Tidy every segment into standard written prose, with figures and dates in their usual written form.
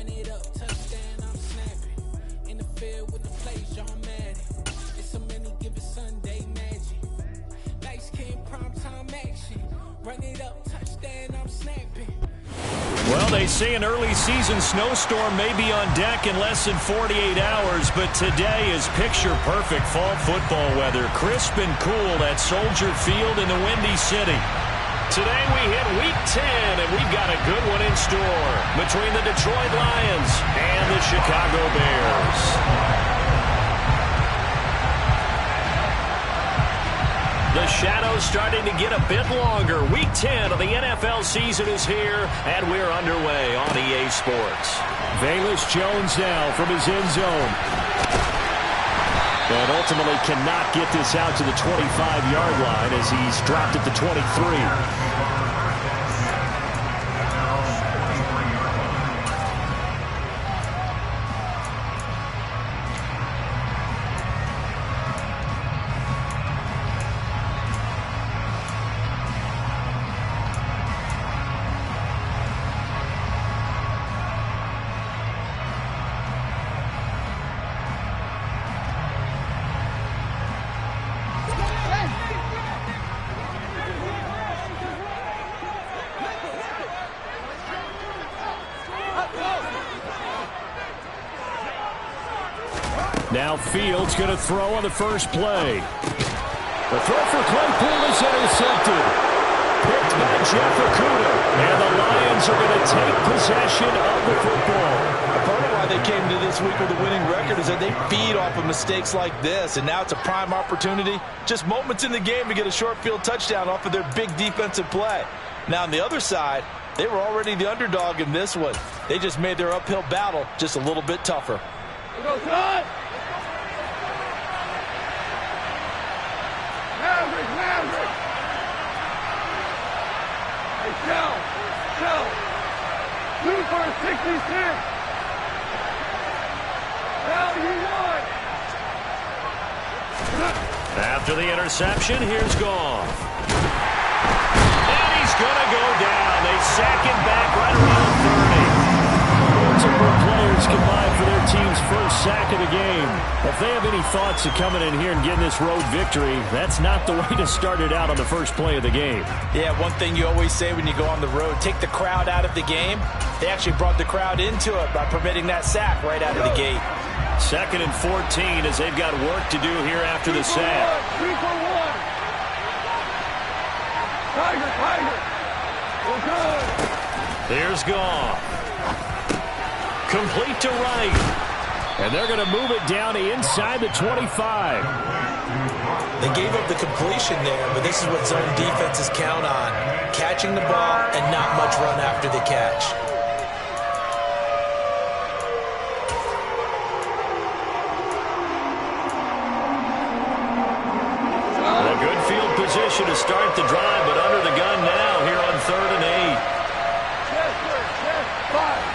Run it up, touchdown, I'm snapping. In the field with the plays, John Madden. It's so many given Sunday magic. Light skin, primetime action. Run it up, touchdown, I'm snapping. Well, they say an early season snowstorm may be on deck in less than 48 hours, but today is picture-perfect fall football weather. Crisp and cool at Soldier Field in the Windy City. Today we hit Week 10, and we've got a good one in store between the Detroit Lions and the Chicago Bears. The shadow's starting to get a bit longer. Week 10 of the NFL season is here, and we're underway on EA Sports. Velus Jones now from his end zone. And ultimately cannot get this out to the 25-yard line as he's dropped at the 23. Now Fields going to throw on the first play. The throw for Claypool is intercepted. Picked by Jeff Okudah. And the Lions are going to take possession of the football. Part of why they came to this week with a winning record is that they feed off of mistakes like this. And now it's a prime opportunity. Just moments in the game to get a short field touchdown off of their big defensive play. Now on the other side, they were already the underdog in this one. They just made their uphill battle just a little bit tougher. Go, son! Maverick! Hey, Shell! 2 for 66! Now you won! After the interception, here's Goff. And he's going to go down. They sack him back right around 30. Multiple players combined for their team's first sack of the game. If they have any thoughts of coming in here and getting this road victory, that's not the way to start it out on the first play of the game. Yeah, one thing you always say when you go on the road, take the crowd out of the game. They actually brought the crowd into it by permitting that sack right out of the gate. 2nd and 14 as they've got work to do here after the sack. 3 for 1. Tiger. We're good. Here's Goff. Complete to Wright. And they're going to move it down inside the 25. They gave up the completion there, but this is what zone defenses count on. Catching the ball and not much run after the catch. A good field position to start the drive, but under the gun now here on 3rd and 8. Yes, 5.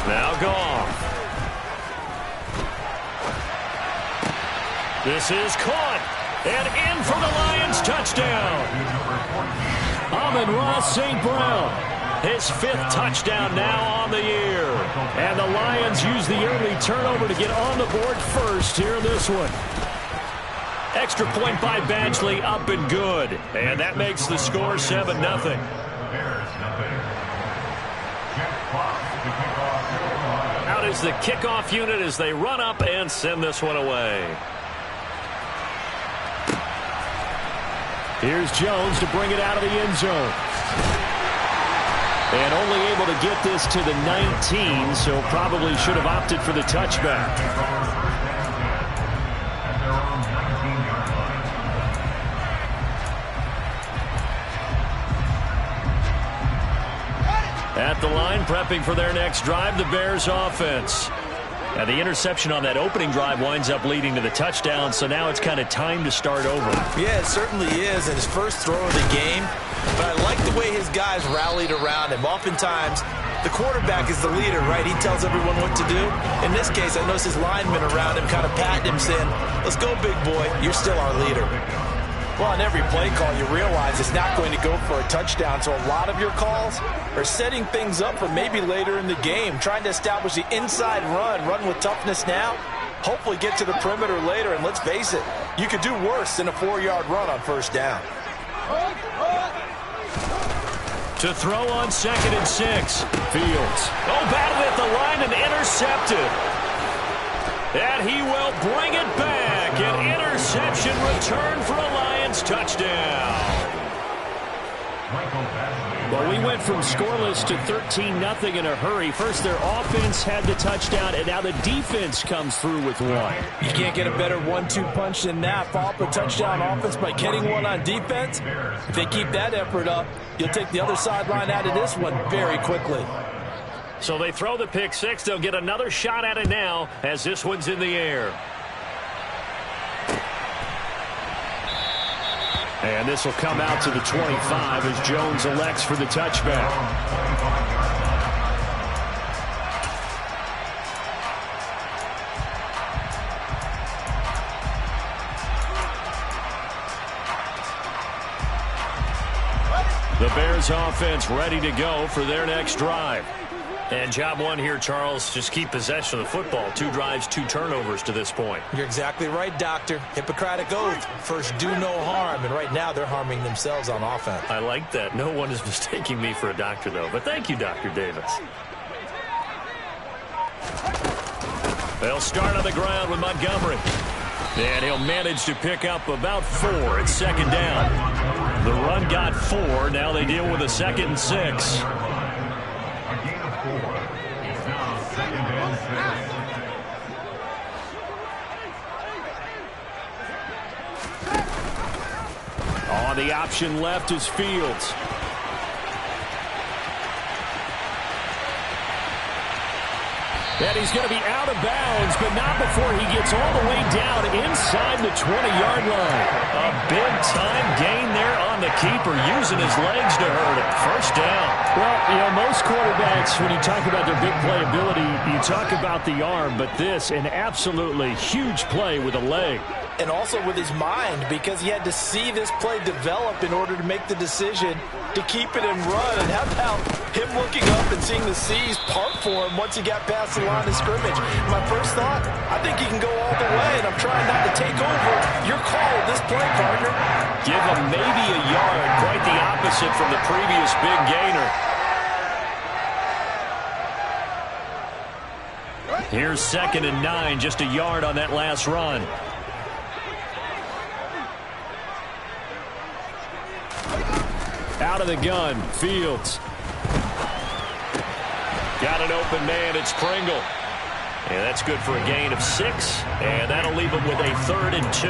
Now Goff. This is caught. And in for the Lions touchdown. Amon-Ra St. Brown. His 5th touchdown now on the year. And the Lions use the early turnover to get on the board first here in this one. Extra point by Badgley, up and good. And that makes the score 7-0. Out is the kickoff unit as they run up and send this one away. Here's Jones to bring it out of the end zone. And only able to get this to the 19, so probably should have opted for the touchback. At the line, prepping for their next drive, the Bears offense. And the interception on that opening drive winds up leading to the touchdown, so now it's kind of time to start over. Yeah, it certainly is, and his first throw of the game. But I like the way his guys rallied around him. Oftentimes, the quarterback is the leader, right? He tells everyone what to do. In this case, I noticed his linemen around him kind of patting him, saying, let's go, big boy. You're still our leader. Well, on every play call, you realize it's not going to go for a touchdown, so a lot of your calls are setting things up for maybe later in the game, trying to establish the inside run with toughness now, hopefully get to the perimeter later, and let's face it, you could do worse than a 4-yard run on first down. To throw on 2nd and 6. Fields. Oh, battled at the line and intercepted. And he will bring it back. An interception return for a Lions touchdown. Well, we went from scoreless to 13-0 in a hurry. First, their offense had the touchdown, and now the defense comes through with one. You can't get a better 1-2 punch than that. Follow up a touchdown offense by getting one on defense. If they keep that effort up, you'll take the other sideline out of this one very quickly. So they throw the pick six. They'll get another shot at it now as this one's in the air. And this will come out to the 25 as Jones elects for the touchback. The Bears offense ready to go for their next drive. And job one here, Charles, just keep possession of the football. 2 drives, 2 turnovers to this point. You're exactly right, Doctor. Hippocratic oath. First, do no harm. And right now, they're harming themselves on offense. I like that. No one is mistaking me for a doctor, though. But thank you, Dr. Davis. They'll start on the ground with Montgomery. And he'll manage to pick up about 4. It's 2nd down. The run got 4. Now they deal with a 2nd and 6. On the option left is Fields. And he's going to be out of bounds, but not before he gets all the way down inside the 20-yard line. A big-time gain there on the keeper, using his legs to hurt him. First down. Well, you know, most quarterbacks, when you talk about their big play ability, you talk about the arm, but this, an absolutely huge play with a leg. And also with his mind, because he had to see this play develop in order to make the decision to keep it and run. And how about him looking up and seeing the seas part for him once he got past the line of scrimmage? My first thought, I think he can go all the way, and I'm trying not to take over your call of this play, partner. Give him maybe a yard, quite the opposite from the previous big gainer. Here's 2nd and 9, just a yard on that last run. Out of the gun, Fields. Got an open man, it's Pringle. And that's good for a gain of 6, and that'll leave him with a 3rd and 2.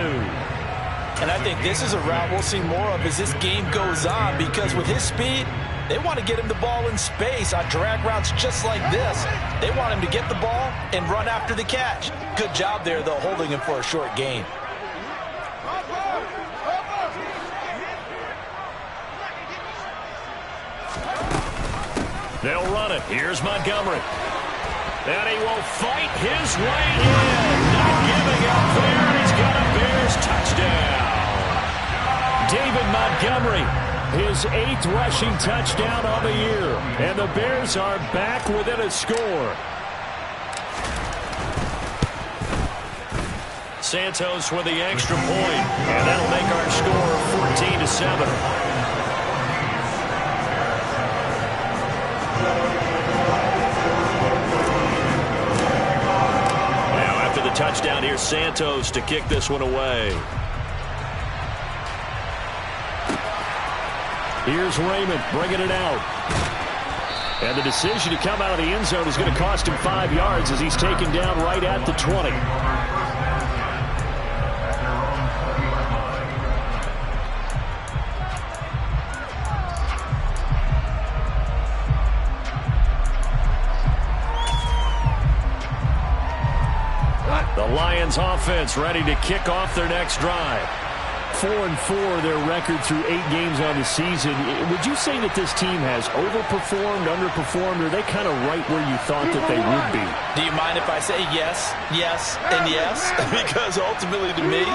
And I think this is a route we'll see more of as this game goes on, because with his speed, they want to get him the ball in space on drag routes just like this. They want him to get the ball and run after the catch. Good job there, though, holding him for a short gain. They'll run it. Here's Montgomery. And he will fight his way in. Not giving up there. He's got a Bears touchdown. David Montgomery, his 8th rushing touchdown on the year. And the Bears are back within a score. Santos with the extra point. And that'll make our score 14-7. Touchdown here, Santos to kick this one away. Here's Raymond bringing it out. And the decision to come out of the end zone is going to cost him 5 yards as he's taken down right at the 20. Lions offense ready to kick off their next drive. 4-4 their record through 8 games on the season. Would you say that this team has overperformed, underperformed, or are they kind of right where you thought that they would be? Do you mind if I say yes, yes, and yes? Because ultimately to me,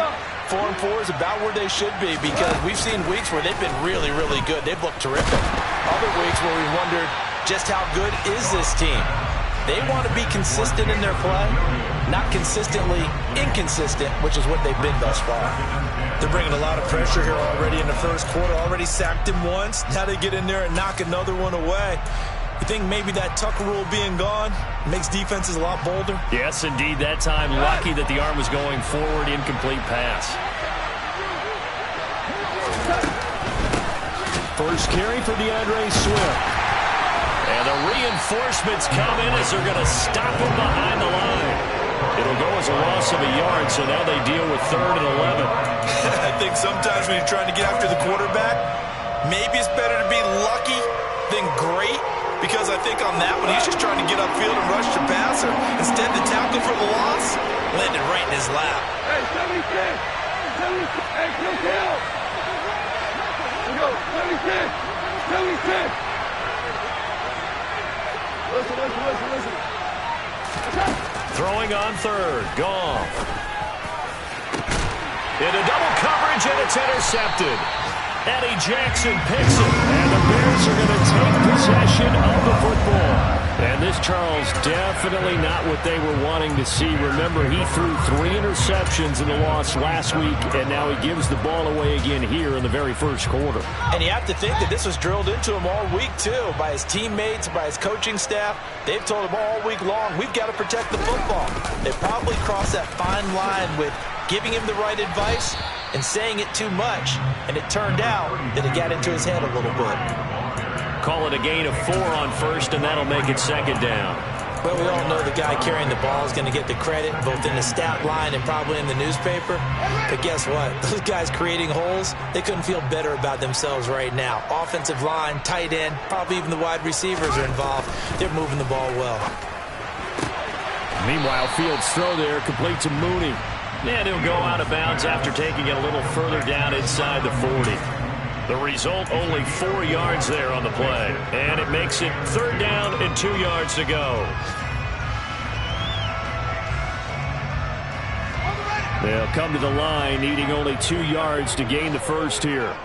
4-4 is about where they should be, because we've seen weeks where they've been really, really good. They've looked terrific. Other weeks where we wondered just how good is this team. They want to be consistent in their play, not consistently inconsistent, which is what they've been thus far. They're bringing a lot of pressure here already in the first quarter. Already sacked him once. Now they get in there and knock another one away. You think maybe that Tucker rule being gone makes defenses a lot bolder? Yes, indeed. That time, lucky that the arm was going forward, incomplete pass. First carry for DeAndre Swift. And the reinforcements come in as they're going to stop him behind the line. It'll go as a loss of a yard, so now they deal with 3rd and 11. I think sometimes when you're trying to get after the quarterback, maybe it's better to be lucky than great, because I think on that one, he's just trying to get upfield and rush the passer. Instead, the tackle for the loss landed right in his lap. Hey, 76! 76! Hey, kill! Here we go, 76! 76! Listen. Throwing on 3rd. Goff. Into double coverage, and it's intercepted. Eddie Jackson picks it, and the Bears are going to take possession of the football. And this, Charles, definitely not what they were wanting to see. Remember, he threw 3 interceptions in the loss last week, and now he gives the ball away again here in the very first quarter. And you have to think that this was drilled into him all week, too, by his teammates, by his coaching staff. They've told him all week long, we've got to protect the football. They probably crossed that fine line with giving him the right advice and saying it too much, and it turned out that it got into his head a little bit. Call it a gain of 4 on 1st, and that'll make it 2nd down. Well, we all know the guy carrying the ball is going to get the credit, both in the stat line and probably in the newspaper. But guess what? Those guys creating holes, they couldn't feel better about themselves right now. Offensive line, tight end, probably even the wide receivers are involved. They're moving the ball well. Meanwhile, Fields' throw there complete to Mooney. And he'll go out of bounds after taking it a little further down inside the 40. The result, only 4 yards there on the play. And it makes it 3rd down and 2 yards to go. They'll come to the line, needing only 2 yards to gain the first here.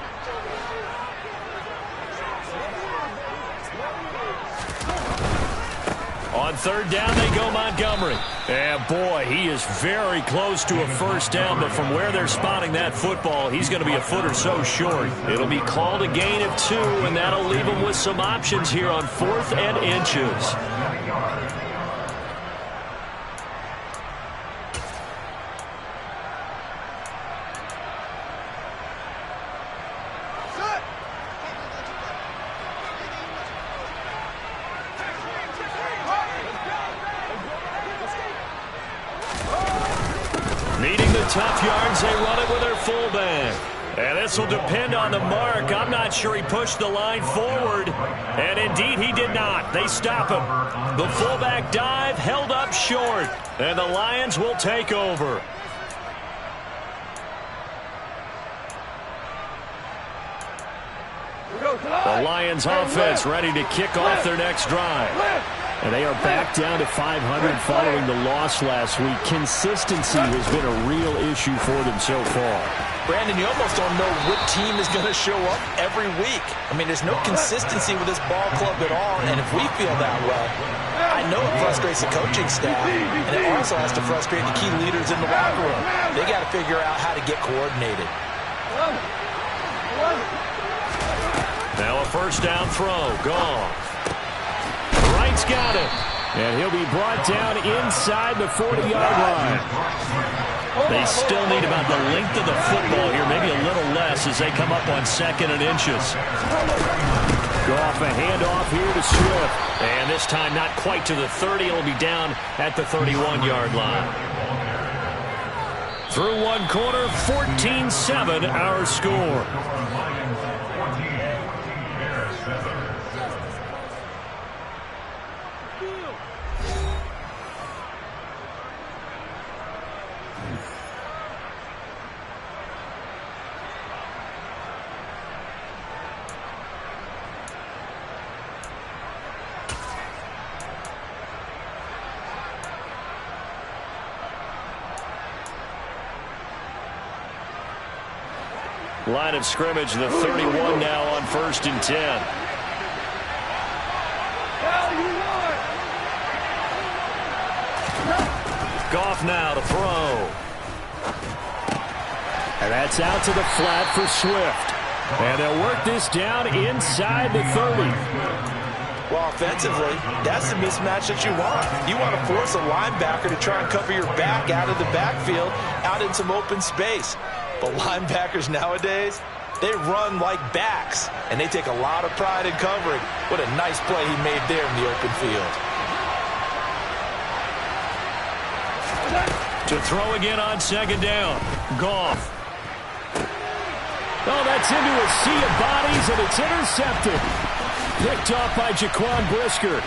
On 3rd down, they go Montgomery. And boy, he is very close to a first down, but from where they're spotting that football, he's going to be a foot or so short. It'll be called a gain of 2, and that'll leave him with some options here on 4th and inches. Tough yards, they run it with their fullback. And this will depend on the mark. I'm not sure he pushed the line forward. And indeed, he did not. They stop him. The fullback dive held up short. And the Lions will take over. The Lions offense ready to kick off their next drive. And they are back down to 500 following the loss last week. Consistency has been a real issue for them so far. Brandon, you almost don't know what team is going to show up every week. I mean, there's no consistency with this ball club at all, and if we feel that way, I know it frustrates the coaching staff, and it also has to frustrate the key leaders in the locker room. They got to figure out how to get coordinated. Now a first down throw. Goff. Wright's got it. And he'll be brought down inside the 40-yard line. They still need about the length of the football here, maybe a little less as they come up on 2nd and inches. Goff, a handoff here to Swift. And this time not quite to the 30. It'll be down at the 31-yard line. Through one quarter, 14-7 our score. Line of scrimmage, the 31 now on 1st and 10. Goff now to throw. And that's out to the flat for Swift. And they'll work this down inside the 30. Well, offensively, that's the mismatch that you want. You want to force a linebacker to try and cover your back out of the backfield, out in some open space. But linebackers nowadays, they run like backs, and they take a lot of pride in covering. What a nice play he made there in the open field. To throw again on 2nd down. Goff. Oh, that's into a sea of bodies, and it's intercepted. Picked off by Jaquan Brisker.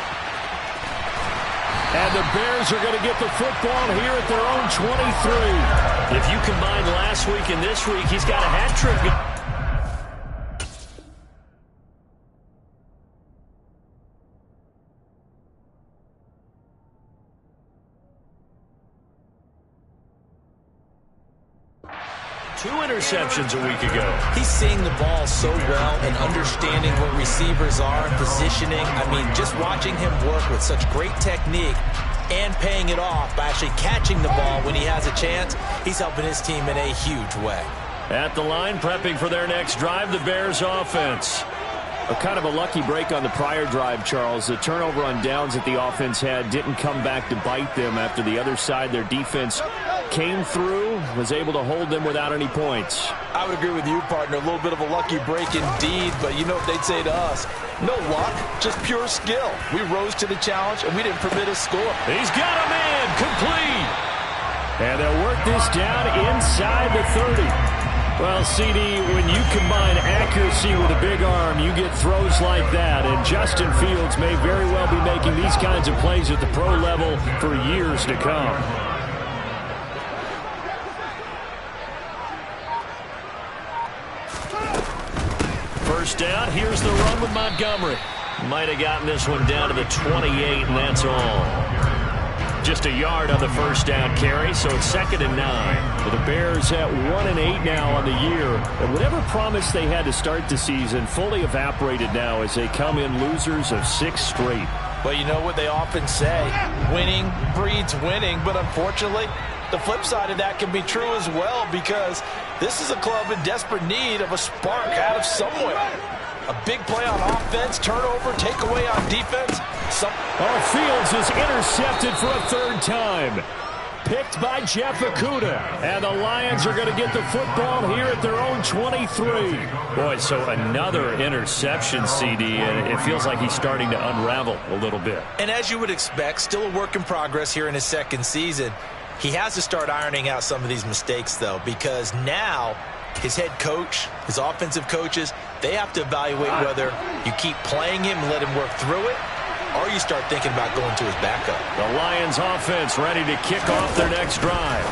And the Bears are going to get the football here at their own 23. If you combine last week and this week, he's got a hat trick. 2 interceptions a week ago. He's seeing the ball so well and understanding what receivers are and positioning. I mean, just watching him work with such great technique and paying it off by actually catching the ball when he has a chance, he's helping his team in a huge way. At the line, prepping for their next drive, the Bears offense. A kind of a lucky break on the prior drive, Charles. The turnover on downs that the offense had didn't come back to bite them after the other side. Their defense came through, was able to hold them without any points. I would agree with you, partner. A little bit of a lucky break indeed, but you know what they'd say to us. No luck, just pure skill. We rose to the challenge, and we didn't permit a score. He's got a man, complete. And they'll work this down inside the 30. Well, CD, when you combine accuracy with a big arm, you get throws like that. And Justin Fields may very well be making these kinds of plays at the pro level for years to come. First down, here's the run with Montgomery. Might have gotten this one down to the 28, and that's all. Just a yard on the first down carry, so it's 2nd and 9. Well, the Bears at 1-8 now on the year. And whatever promise they had to start the season fully evaporated now as they come in losers of 6 straight. Well, you know what they often say, winning breeds winning, but unfortunately, the flip side of that can be true as well, because this is a club in desperate need of a spark out of somewhere. A big play on offense, turnover, takeaway on defense. Fields is intercepted for a 3rd time. Picked by Jeff Okudah. And the Lions are going to get the football here at their own 23. Boy, so another interception, CD, and it feels like he's starting to unravel a little bit. And as you would expect, still a work in progress here in his 2nd season. He has to start ironing out some of these mistakes, though, because now his head coach, his offensive coaches, they have to evaluate whether you keep playing him and let him work through it, or you start thinking about going to his backup. The Lions offense ready to kick off their next drive.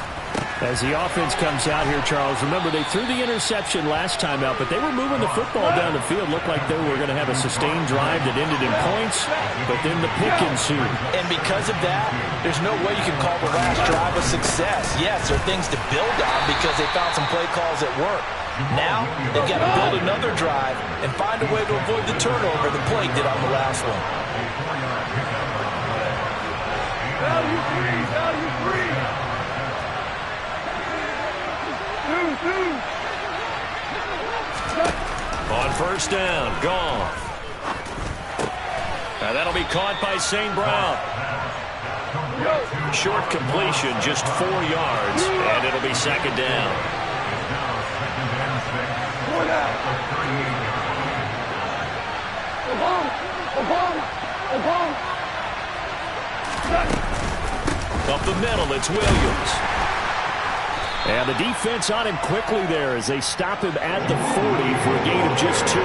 As the offense comes out here, Charles, remember they threw the interception last time out, but they were moving the football down the field. Looked like they were going to have a sustained drive that ended in points, but then the pick ensued. And because of that, there's no way you can call the last drive a success. Yes, there are things to build on because they found some play calls that work. Now, they've got to build another drive and find a way to avoid the turnover the play did on the last one. Value free. On 1st down, Goff. And that'll be caught by St. Brown. Short completion, just 4 yards, and it'll be 2nd down. Up the middle, it's Williams. And the defense on him quickly there as they stop him at the 40 for a gain of just 2.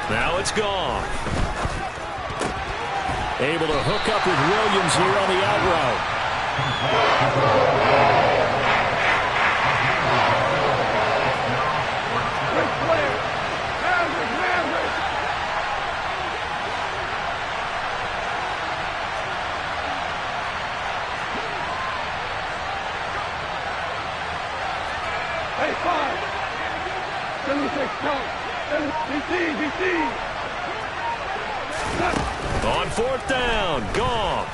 Now it's gone. Able to hook up with Williams here on the out route. Hey, 5. 76, count. DC. On fourth down, Goff.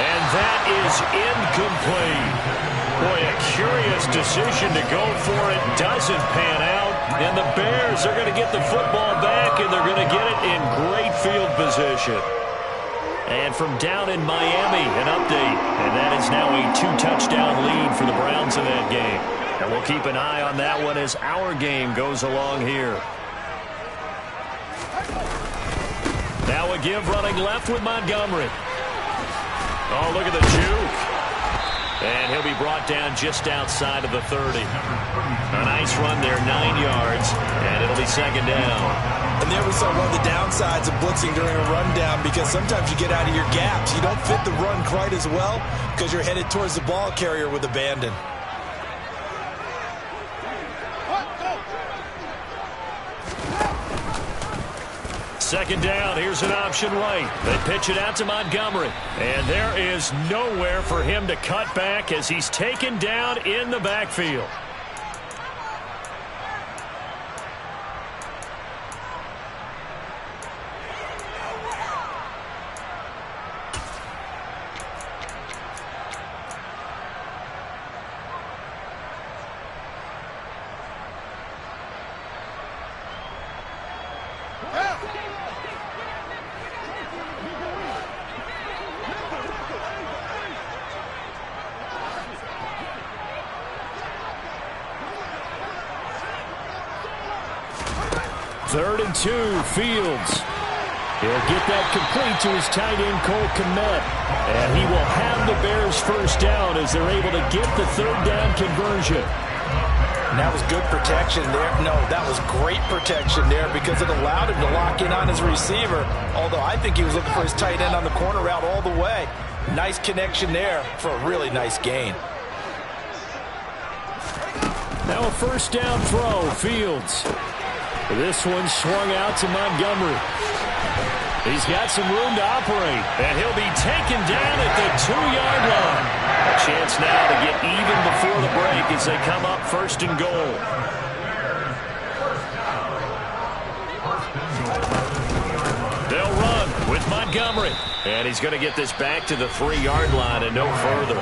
And that is incomplete. Boy, a curious decision to go for it. Doesn't pan out. And the Bears are going to get the football back, and they're going to get it in great field position. And from down in Miami, an update. And that is now a 2-touchdown lead for the Browns in that game. And we'll keep an eye on that one as our game goes along here. Now a give running left with Montgomery. Oh, look at the juke. And he'll be brought down just outside of the 30. A nice run there, 9 yards, and it'll be second down. And there we saw one of the downsides of blitzing during a rundown, because sometimes you get out of your gaps. You don't fit the run quite as well because you're headed towards the ball carrier with abandon. Second down, here's an option right. They pitch it out to Montgomery. And there is nowhere for him to cut back as he's taken down in the backfield. Third and 2, Fields. He'll get that complete to his tight end, Cole Kmet. And he will have the Bears first down as they're able to get the third down conversion. And that was good protection there. No, that was great protection there because it allowed him to lock in on his receiver. Although I think he was looking for his tight end on the corner route all the way. Nice connection there for a really nice gain. Now a first down throw, Fields. This one swung out to Montgomery. He's got some room to operate, and he'll be taken down at the 2-yard line. A chance now to get even before the break as they come up first and goal. They'll run with Montgomery, and he's going to get this back to the 3-yard line and no further.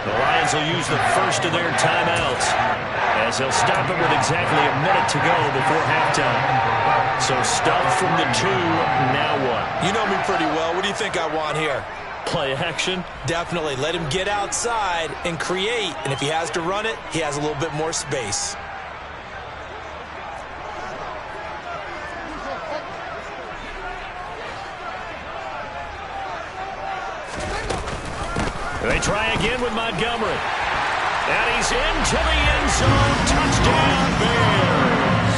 The Lions will use the first of their timeouts as they'll stop it with exactly a minute to go before halftime. So stuff from the 2, now what? You know me pretty well. What do you think I want here? Play action? Definitely. Let him get outside and create. And if he has to run it, he has a little bit more space. They try again with Montgomery. And he's into the end zone. Touchdown, Bears.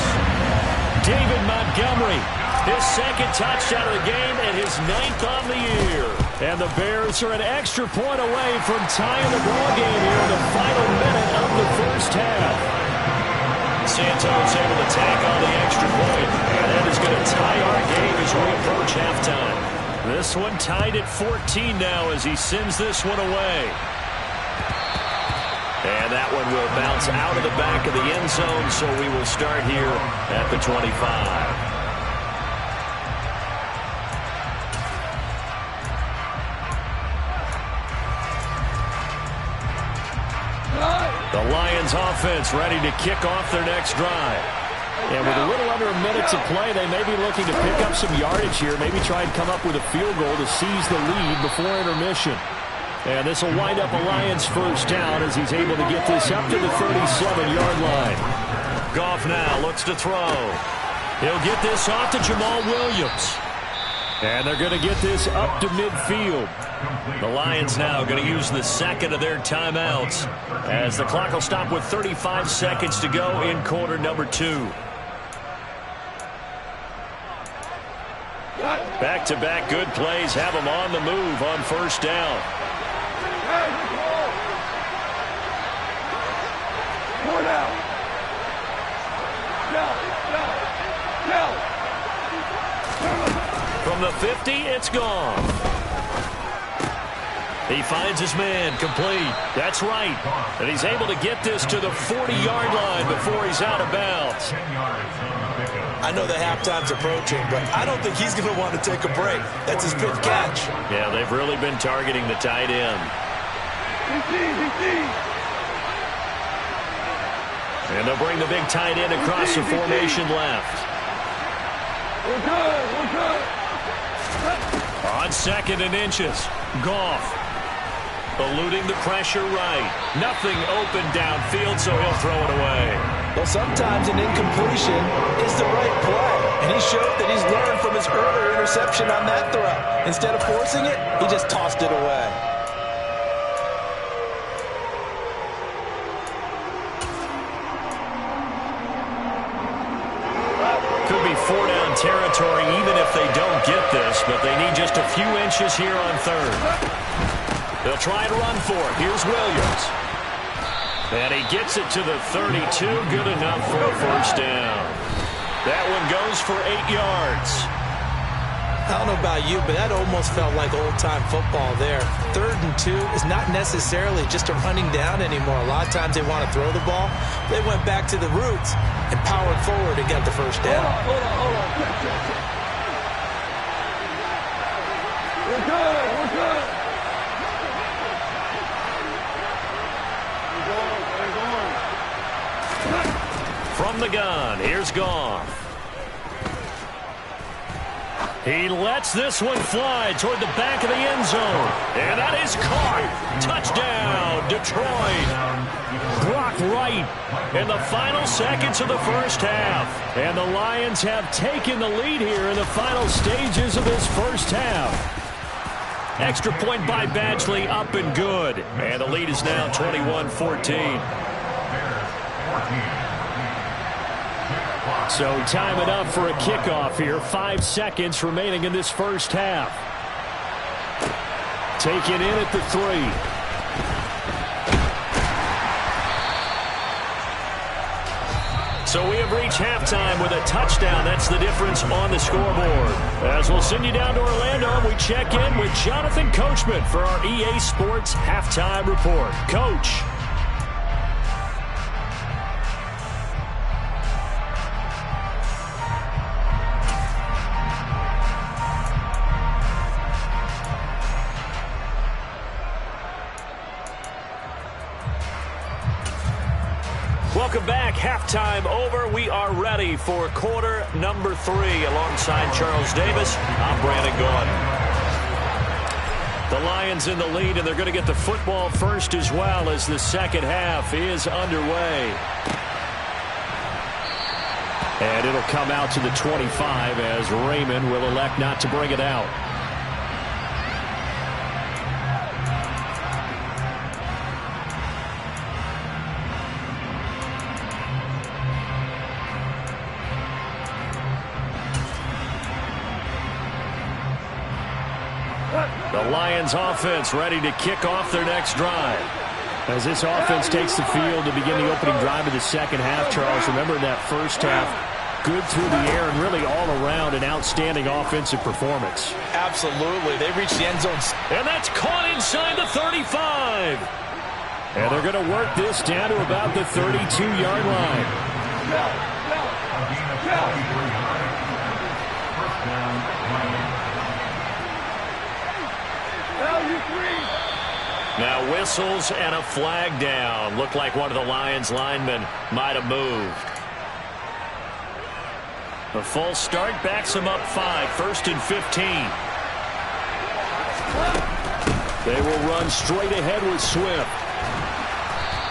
David Montgomery, his second touchdown of the game and his 9th on the year. And the Bears are an extra point away from tying the ball game here in the final minute of the first half. Santos able to tag on the extra point. And that is going to tie our game as we approach halftime. This one tied at 14 now as he sends this one away. And that one will bounce out of the back of the end zone, so we will start here at the 25. The Lions offense ready to kick off their next drive. And with a little under a minute to play, they may be looking to pick up some yardage here, maybe try and come up with a field goal to seize the lead before intermission. And this will wind up a Lions first down as he's able to get this up to the 37-yard line. Goff now looks to throw. He'll get this off to Jamal Williams. And they're going to get this up to midfield. The Lions now going to use the second of their timeouts as the clock will stop with 35 seconds to go in quarter number 2. Back-to-back good plays have them on the move on first down. From the 50, it's gone. He finds his man, complete. That's right. And he's able to get this to the 40-yard line before he's out of bounds. I know the halftime's approaching, but I don't think he's going to want to take a break. That's his fifth catch. Yeah, they've really been targeting the tight end. And they'll bring the big tight end across the formation left. We're good. On 2nd and inches, Goff eluding the pressure right. Nothing open downfield, so he'll throw it away. Well, sometimes an incompletion is the right play, and he showed that he's learned from his earlier interception on that throw. Instead of forcing it, he just tossed it away. Could be 4-down territory even if they don't get this, but they need just a few inches here on 3rd. They'll try and run for it. Here's Williams. And he gets it to the 32. Good enough for a 1st down. That one goes for 8 yards. I don't know about you, but that almost felt like old-time football there. 3rd and 2 is not necessarily just a running down anymore. A lot of times they want to throw the ball. They went back to the roots and powered forward and got the 1st down. Hold on. We're good. From the gun, here's Goff. He lets this one fly toward the back of the end zone. And that is caught. Touchdown, Detroit. Brock Wright in the final seconds of the 1st half. And the Lions have taken the lead here in the final stages of this 1st half. Extra point by Badgley, up and good. And the lead is now 21-14. So time it up for a kickoff here. 5 seconds remaining in this 1st half. Taken in at the 3. So we have reached halftime with a touchdown. That's the difference on the scoreboard. As we'll send you down to Orlando, we check in with Jonathan Coachman for our EA Sports Halftime Report. Coach. Welcome back. Halftime over. We are ready for quarter number 3. Alongside Charles Davis, I'm Brandon Gaudin. The Lions in the lead, and they're going to get the football first as well as the 2nd half is underway. And it'll come out to the 25 as Raymond will elect not to bring it out. The Lions offense ready to kick off their next drive. As this offense takes the field to begin the opening drive of the 2nd half, Charles, remember that 1st half, good through the air and really all around an outstanding offensive performance. Absolutely. They reached the end zone. And that's caught inside the 35. And they're going to work this down to about the 32-yard line. Now whistles and a flag down. Looked like one of the Lions linemen might have moved. The false start backs him up 5. 1st and 15. They will run straight ahead with Swift.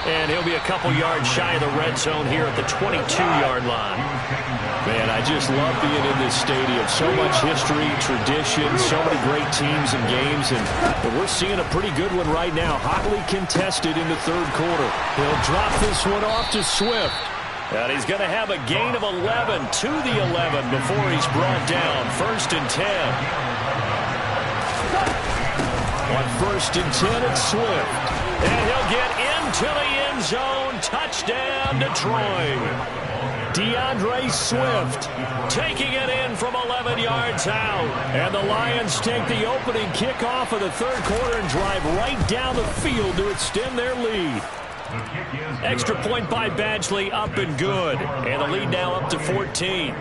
And he'll be a couple yards shy of the red zone here at the 22-yard line. Man, I just love being in this stadium. So much history, tradition, so many great teams and games. And we're seeing a pretty good one right now. Hotly contested in the 3rd quarter. He'll drop this one off to Swift. And he's going to have a gain of 11 to the 11 before he's brought down. 1st and 10. On 1st and 10, it's Swift. And he'll get in into the end zone. Touchdown, Detroit. DeAndre Swift taking it in from 11 yards out. And the Lions take the opening kickoff of the third quarter and drive right down the field to extend their lead. Extra point by Badgley, up and good. And the lead now up to 14.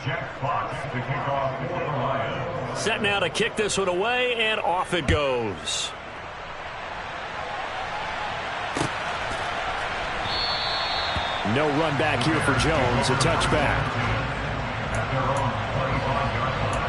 Jack Fox to kick off for the Lions. Set now to kick this one away, and off it goes. No run back here for Jones, a touchback. At their own 25-yard line.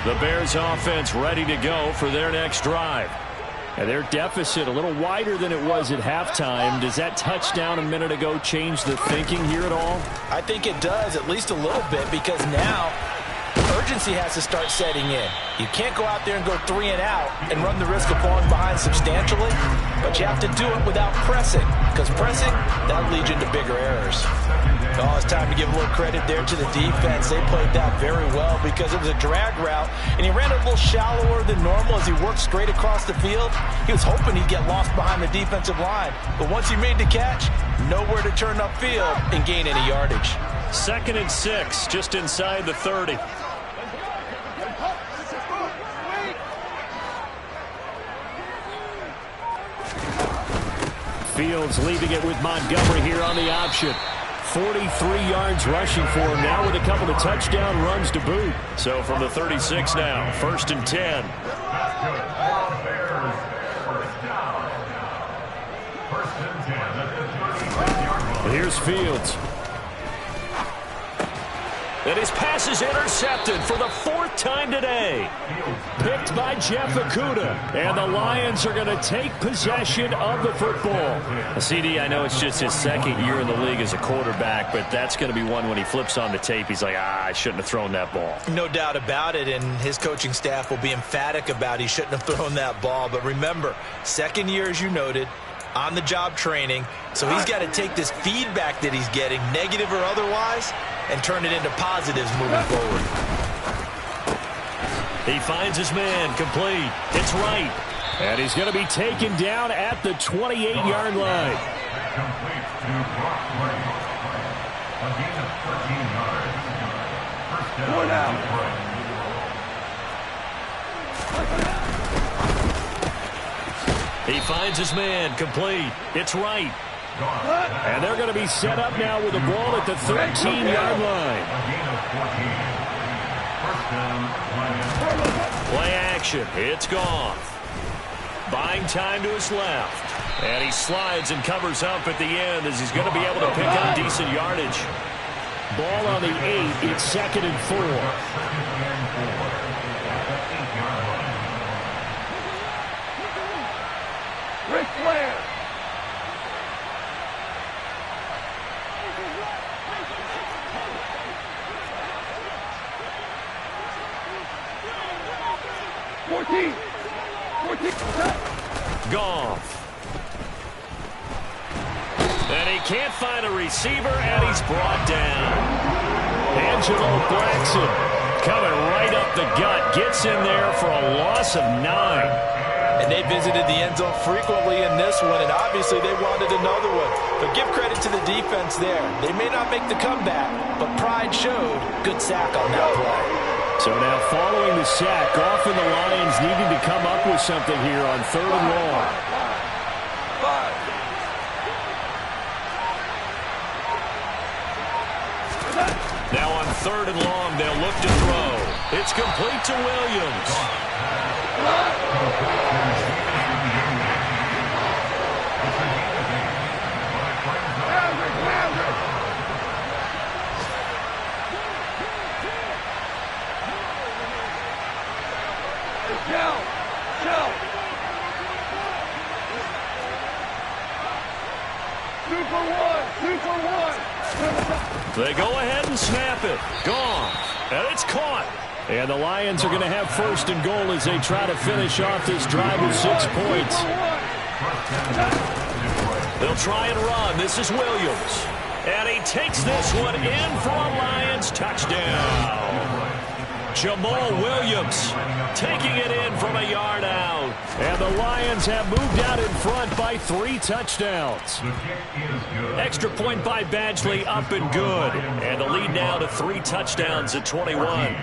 The Bears offense ready to go for their next drive. And their deficit a little wider than it was at halftime. Does that touchdown a minute ago change the thinking here at all? I think it does, at least a little bit, because now urgency has to start setting in. You can't go out there and go 3 and out and run the risk of falling behind substantially, but you have to do it without pressing, because pressing, that leads you into bigger errors. Oh, it's time to give a little credit there to the defense. They played that very well because it was a drag route, and he ran a little shallower than normal as he worked straight across the field. He was hoping he'd get lost behind the defensive line, but once he made the catch, nowhere to turn upfield and gain any yardage. 2nd and 6, just inside the 30. Fields leaving it with Montgomery here on the option. 43 yards rushing for him now with a couple of touchdown runs to boot. So from the 36 now, 1st and 10. And here's Fields. And his pass is intercepted for the 4th time today. Picked by Jeff Okudah. And the Lions are going to take possession of the football. CD, I know it's just his 2nd year in the league as a quarterback, but that's going to be one when he flips on the tape, he's like, I shouldn't have thrown that ball. No doubt about it, and his coaching staff will be emphatic about he shouldn't have thrown that ball. But remember, 2nd year, as you noted, on-the-job training, so he's got to take this feedback that he's getting, negative or otherwise, and turn it into positives moving forward. He finds his man, complete. It's right. And he's going to be taken down at the 28-yard line. Complete to Brock Purdy. A gain of 13 yards. First down. He finds his man, complete. It's right. And they're going to be set up now with the ball at the 13-yard line. A gain of 14. First down. Play action. It's gone. Buying time to his left. And he slides and covers up at the end as he's going to be able to pick up decent yardage. Ball on the 8. It's 2nd and 4. Ric Flair. Goff. And he can't find a receiver, and he's brought down. Angelo Blackson coming right up the gut. Gets in there for a loss of 9. And they visited the end zone frequently in this one, and obviously they wanted another one. But give credit to the defense there. They may not make the comeback, but pride showed. Good sack on that play. So now following the sack, Goff and the Lions needing to come up with something here on 3rd and long. Now on 3rd and long, they'll look to throw. It's complete to Williams. They go ahead and snap it. Gone. And it's caught. And the Lions are going to have first and goal as they try to finish off this drive with 6 points. They'll try and run. This is Williams. And he takes this one in for a Lions touchdown. Jamal Williams taking it in from a yard out. And the Lions have moved out in front by 3 touchdowns. Extra point by Badgley, up and good. And the lead now to 3 touchdowns at 21.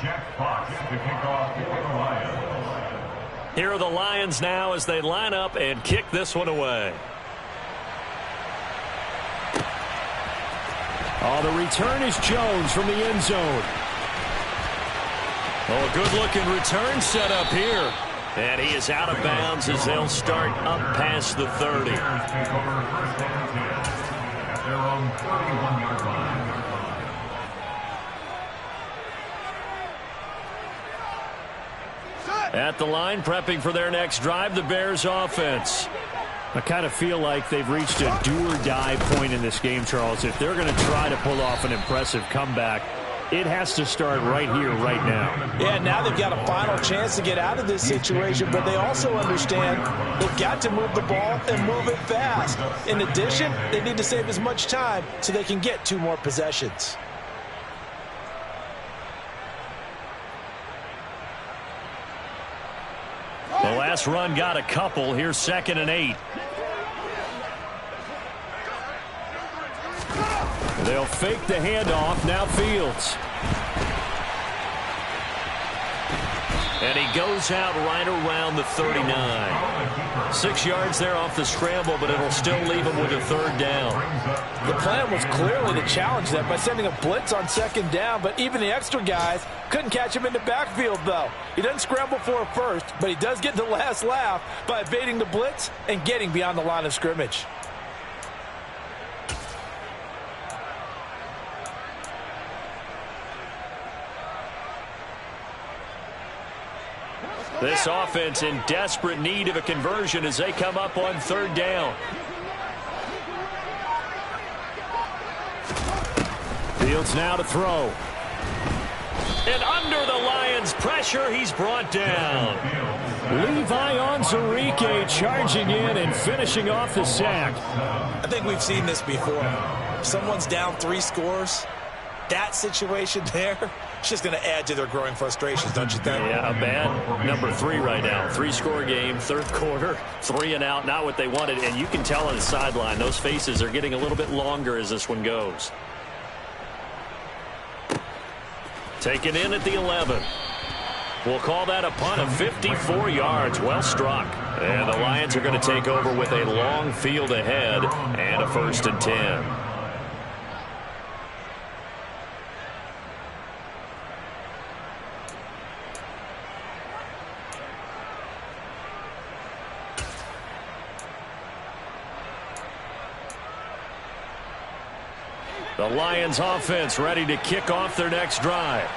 Jack Fox to kick off for the Lions. Here are the Lions now as they line up and kick this one away. Oh, the return is Jones from the end zone. Oh, a good-looking return set up here. And he is out of bounds as they'll start up past the 30. Take over first and 10 at their own 31-yard line. At the line, prepping for their next drive, the Bears offense. I kind of feel like they've reached a do-or-die point in this game, Charles. If they're going to try to pull off an impressive comeback, it has to start right here, right now. Yeah, now they've got a final chance to get out of this situation, but they also understand they've got to move the ball and move it fast. In addition, they need to save as much time so they can get 2 more possessions. The last run got a couple. Here's 2nd and 8. They'll fake the handoff. Now Fields. And he goes out right around the 39. 6 yards there off the scramble, but it'll still leave him with a 3rd down. The plan was clearly to challenge them by sending a blitz on 2nd down, but even the extra guys couldn't catch him in the backfield, though. He doesn't scramble for a first, but he does get the last laugh by evading the blitz and getting beyond the line of scrimmage. This offense in desperate need of a conversion as they come up on 3rd down. Fields now to throw. And under the Lions' pressure, he's brought down. Levi Onwuzurike charging in and finishing off the sack. I think we've seen this before. If someone's down 3 scores, that situation there, it's just going to add to their growing frustrations, don't you think? Yeah, a bad number 3 right now. 3-score game, 3rd quarter, 3 and out, not what they wanted. And you can tell on the sideline, those faces are getting a little bit longer as this one goes. Taken in at the 11. We'll call that a punt of 54 yards. Well struck. And the Lions are going to take over with a long field ahead and a 1st and 10. The Lions offense ready to kick off their next drive.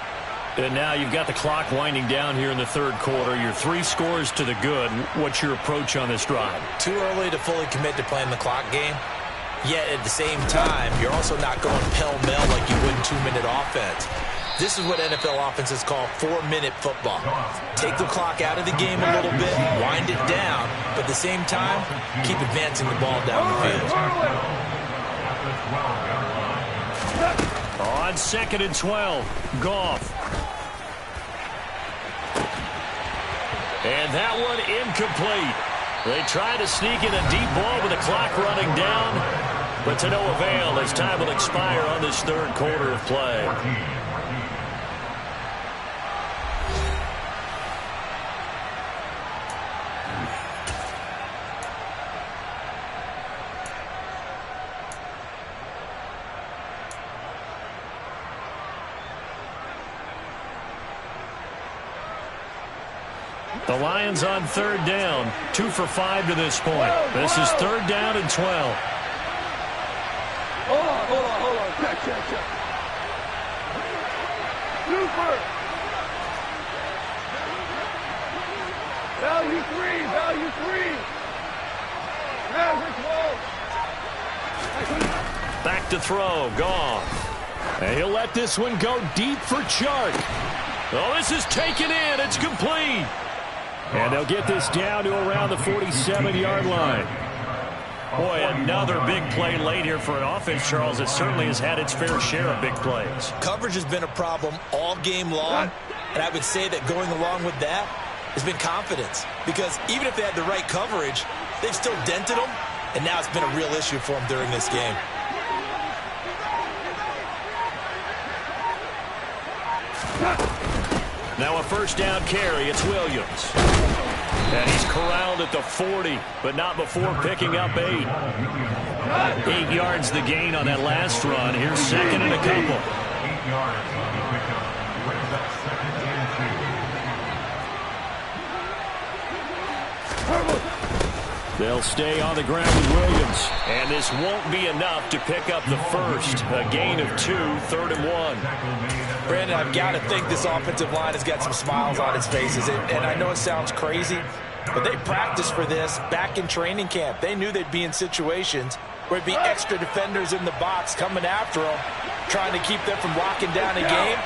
And now you've got the clock winding down here in the 3rd quarter. Your 3 scores to the good. What's your approach on this drive? Too early to fully commit to playing the clock game. Yet at the same time, you're also not going pell-mell like you would in 2-minute offense. This is what NFL offenses call 4-minute football. Take the clock out of the game a little bit, wind it down, but at the same time, keep advancing the ball down the field. On 2nd and 12, Goff. And that one incomplete. They try to sneak in a deep ball with the clock running down, but to no avail as time will expire on this 3rd quarter of play. The Lions on 3rd down, 2 for 5 to this point. This is 3rd down and 12. Hold on. Check. Super. Value 3. Maverick 12. Back to throw. Goff. And he'll let this one go deep for Chark. Oh, this is taken in. It's complete. And they'll get this down to around the 47-yard line. Boy, another big play late here for an offense, Charles. It certainly has had its fair share of big plays. Coverage has been a problem all game long, and I would say that going along with that has been confidence. Because even if they had the right coverage, they've still dented them, and now it's been a real issue for them during this game. Now a first down carry. It's Williams. And he's corralled at the 40, but not before picking up 8. 8 yards the gain on that last run. Here's second and a couple. 8 yards on the pickup. Brings up second and 2. They'll stay on the ground with Williams. And this won't be enough to pick up the first. A gain of 2, 3rd and 1. Brandon, I've got to think this offensive line has got some smiles on its faces. And I know it sounds crazy, but they practiced for this back in training camp. They knew they'd be in situations where it'd be extra defenders in the box coming after them, trying to keep them from locking down a game.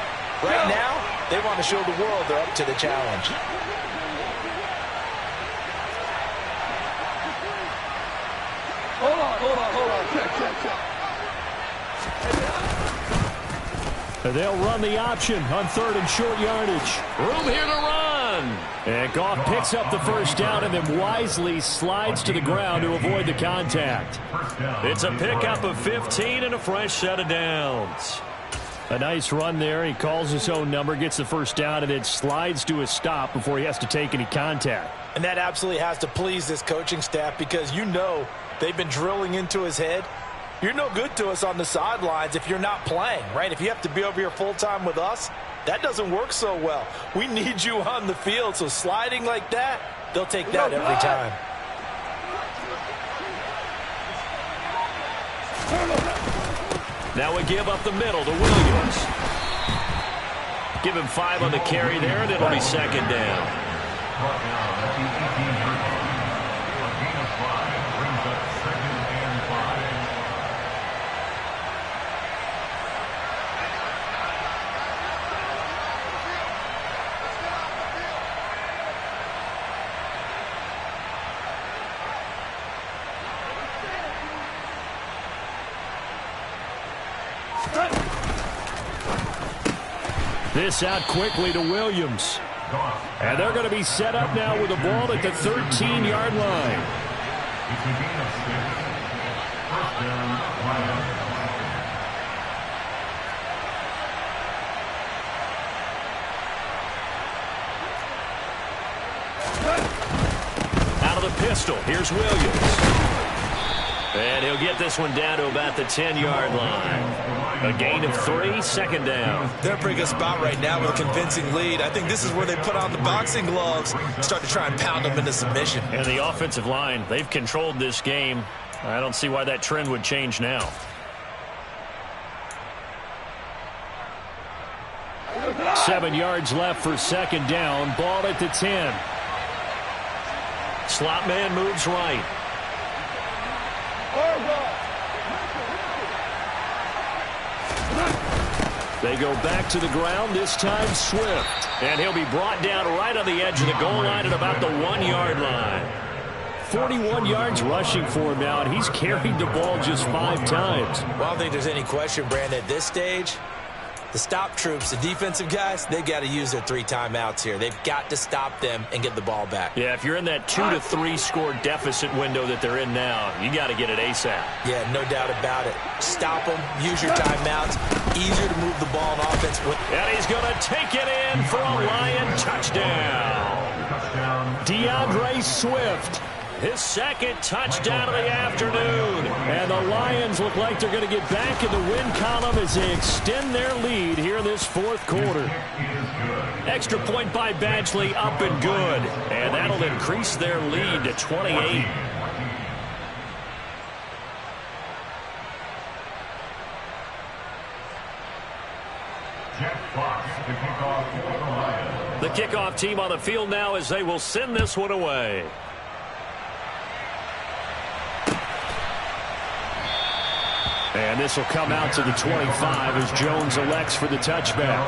Right now, they want to show the world they're up to the challenge. Hold on. Check. They'll run the option on 3rd and short yardage. Room here to run. And Goff picks up the first down and then wisely slides to the ground to avoid the contact. It's a pickup of 15 and a fresh set of downs. A nice run there. He calls his own number, gets the first down, and then slides to a stop before he has to take any contact. And that absolutely has to please this coaching staff, because you know they've been drilling into his head. You're no good to us on the sidelines if you're not playing, right? If you have to be over here full-time with us, that doesn't work so well. We need you on the field, so sliding like that, they'll take that every time. Now we give up the middle to Williams. Give him 5 on the carry there, and it'll be second down. Brought down at the 18-yard line. A gain of 5 brings up second and 5. This out quickly to Williams. And they're going to be set up now with the ball at the 13-yard line. It's a gain of 6. First down, Lions. Out of the pistol, here's Williams. And he'll get this one down to about the 10-yard line. A gain of 3, second down. They're in a pretty good spot right now with a convincing lead. I think this is where they put on the boxing gloves and start to try and pound them into submission. And the offensive line, they've controlled this game. I don't see why that trend would change now. Seven yards left for second down. Ball at the 10. Slot man moves right. They go back to the ground, this time Swift. And he'll be brought down right on the edge of the goal line at about the 1-yard line. 41 yards rushing for him now, and he's carried the ball just 5 times. Well, I don't think there's any question, Brandon, at this stage, the stop troops, the defensive guys, they got to use their 3 timeouts here. They've got to stop them and get the ball back. Yeah, if you're in that 2 to 3 score deficit window that they're in now, you got to get it ASAP. Yeah, no doubt about it. Stop them, use your timeouts. Easier to move the ball on offense. And he's going to take it in for a Lion touchdown. DeAndre Swift. His second touchdown of the afternoon. And the Lions look like they're going to get back in the win column as they extend their lead here in this fourth quarter. Extra point by Badgley, up and good. And that'll increase their lead to 28. The kickoff team on the field now as they will send this one away. And this will come out to the 25 as Jones elects for the touchback.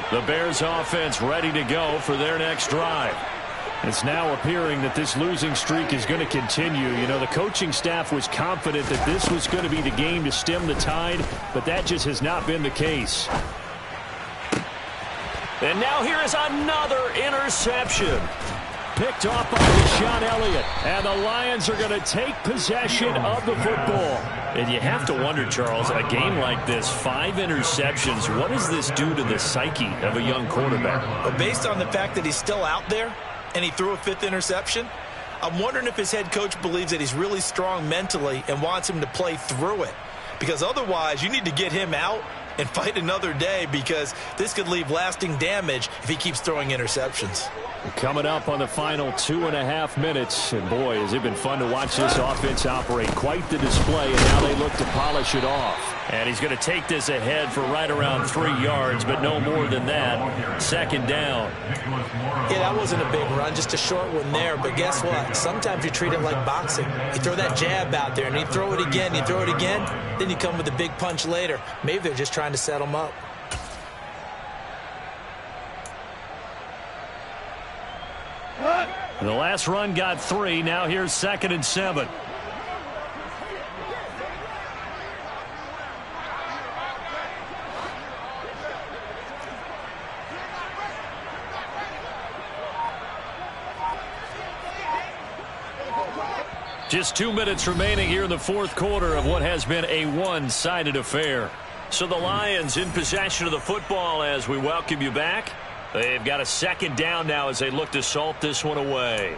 The Bears offense ready to go for their next drive. It's now appearing that this losing streak is going to continue. You know, the coaching staff was confident that this was going to be the game to stem the tide, but that just has not been the case. And now here is another interception. Picked off by Deshaun Elliott. And the Lions are going to take possession of the football. And you have to wonder, Charles, a game like this, 5 interceptions, what does this do to the psyche of a young quarterback? Well, based on the fact that he's still out there and he threw a 5th interception, I'm wondering if his head coach believes that he's really strong mentally and wants him to play through it. Because otherwise, you need to get him out and fight another day, because this could leave lasting damage if he keeps throwing interceptions. Coming up on the final 2.5 minutes, and boy, has it been fun to watch this offense operate. Quite the display, and now they look to polish it off. And he's going to take this ahead for right around 3 yards, but no more than that. 2nd down. Yeah, that wasn't a big run, just a short one there. But guess what? Sometimes you treat it like boxing. You throw that jab out there, and you throw it again, then you come with a big punch later. Maybe they're just trying to set them up. The last run got 3. Now here's 2nd and 7. Just 2 minutes remaining here in the 4th quarter of what has been a one-sided affair. So the Lions in possession of the football as we welcome you back. They've got a 2nd down now as they look to salt this one away.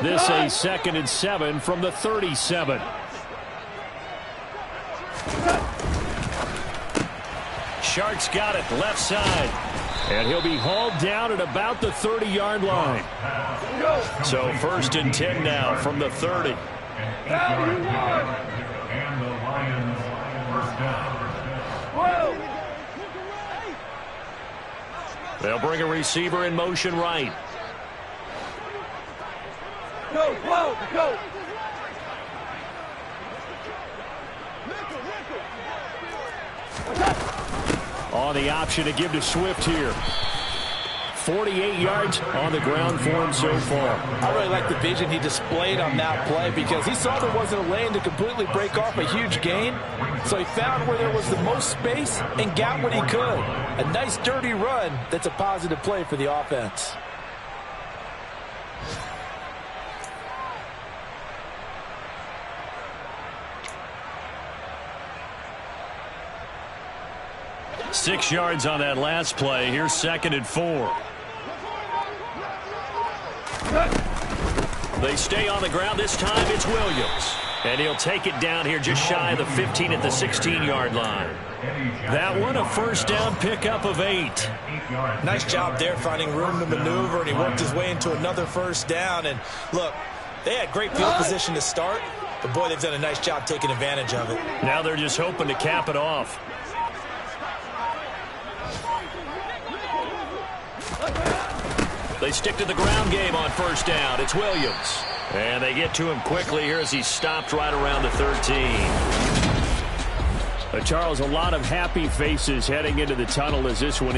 This a 2nd and 7 from the 37. Sharks got it left side. And he'll be hauled down at about the 30-yard line. So 1st and 10 now from the 30. And the Lions first down. They'll bring a receiver in motion right. Go. On the option to give to Swift here. 48 yards on the ground for him so far. I really like the vision he displayed on that play, because he saw there wasn't a lane to completely break off a huge gain. So he found where there was the most space and got what he could. A nice dirty run that's a positive play for the offense. Six yards on that last play. Here's 2nd and 4. They stay on the ground. This time it's Williams. And he'll take it down here just shy of the 15 at the 16-yard line. That one a 1st down pickup of 8. Nice job there finding room to maneuver, and he worked his way into another 1st down. And look, they had great field position to start, but boy, they've done a nice job taking advantage of it. Now they're just hoping to cap it off. They stick to the ground game on 1st down. It's Williams. And they get to him quickly here as he's stopped right around the 13. Charles, a lot of happy faces heading into the tunnel as this one